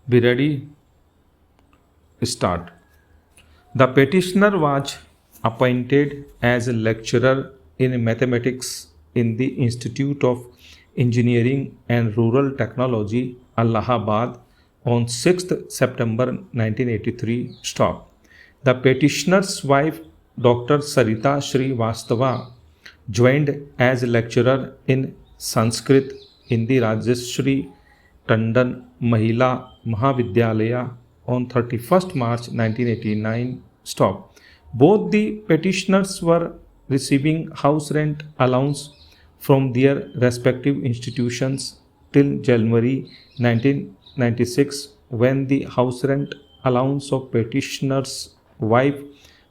Be ready, start. The petitioner was appointed as a lecturer in mathematics in the Institute of Engineering and Rural Technology, Allahabad, on 6th September 1983. Stop. The petitioner's wife, Dr. Sarita Srivastava, joined as a lecturer in Sanskrit in the Rajeshri Tandon Mahila Mahavidyalaya on 31st March 1989. Stop. Both the petitioners were receiving house rent allowance from their respective institutions till January 1996, when the house rent allowance of petitioner's wife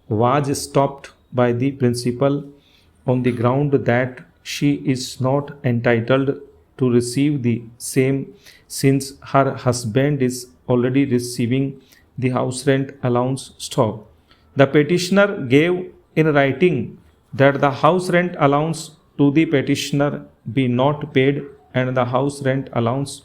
was stopped by the principal on the ground that she is not entitled to receive the same, since her husband is already receiving the house rent allowance. Stop. The petitioner gave in writing that the house rent allowance to the petitioner be not paid and the house rent allowance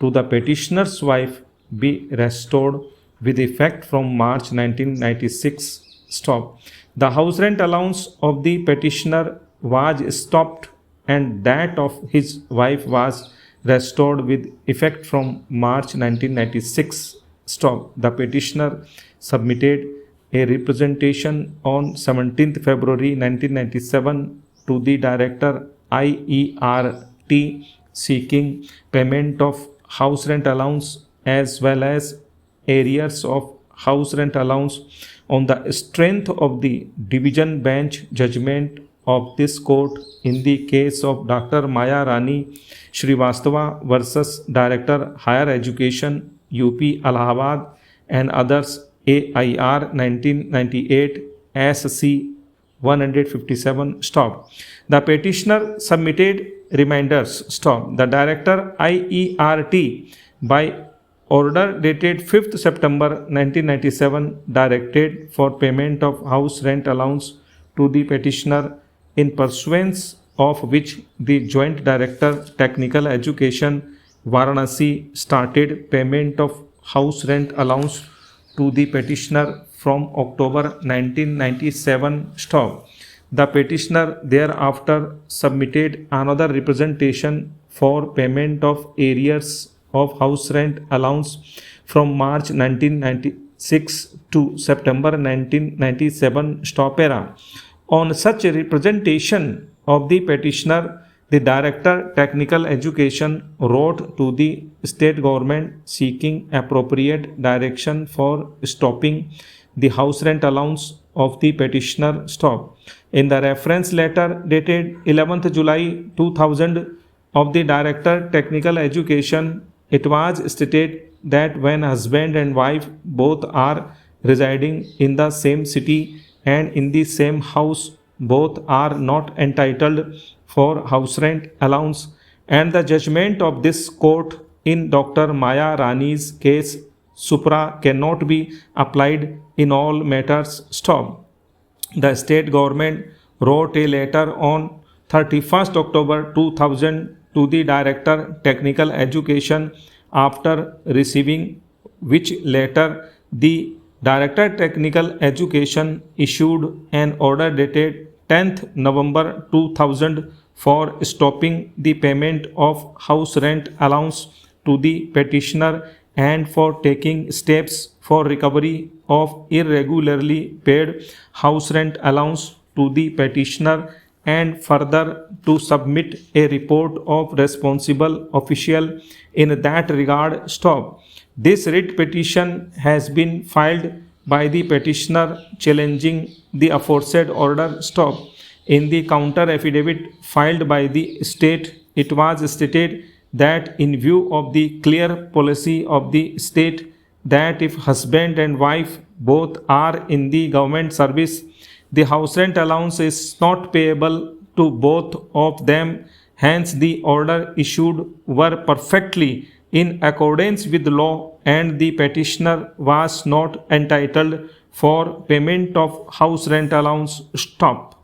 to the petitioner's wife be restored with effect from March 1996. Stop. The house rent allowance of the petitioner was stopped and that of his wife was restored with effect from March 1996. Stop. The petitioner submitted a representation on 17th February 1997 to the Director IERT seeking payment of house rent allowance as well as arrears of house rent allowance on the strength of the division bench judgment of this court in the case of Dr. Maya Rani Srivastava versus Director Higher Education UP Allahabad and others, AIR 1998 SC 157. Stop. The petitioner submitted reminders. Stop. The Director IERT by order dated 5th September 1997 directed for payment of house rent allowance to the petitioner, in pursuance of which the Joint Director Technical Education Varanasi started payment of house rent allowance to the petitioner from October 1997. Stop. The petitioner thereafter submitted another representation for payment of arrears of house rent allowance from March 1996 to September 1997. Stop era. On such a representation of the petitioner, the Director Technical Education wrote to the state government seeking appropriate direction for stopping the house rent allowance of the petitioner. Stop. In the reference letter dated 11th July 2000 of the Director Technical Education, it was stated that when husband and wife both are residing in the same city and in the same house, both are not entitled for house rent allowance, and the judgment of this court in Dr. Maya Rani's case supra cannot be applied in all matters. Stop. The state government wrote a letter on 31st October 2000 to the Director Technical Education, after receiving which letter the Director Technical Education issued an order dated 10th November 2000 for stopping the payment of house rent allowance to the petitioner and for taking steps for recovery of irregularly paid house rent allowance to the petitioner, and further to submit a report of responsible official in that regard. Stop. This writ petition has been filed by the petitioner challenging the aforesaid order. Stop. In the counter affidavit filed by the state, it was stated that in view of the clear policy of the state that if husband and wife both are in the government service, the house rent allowance is not payable to both of them. Hence, the order issued were perfectly in accordance with law, and the petitioner was not entitled for payment of house rent allowance. Stop.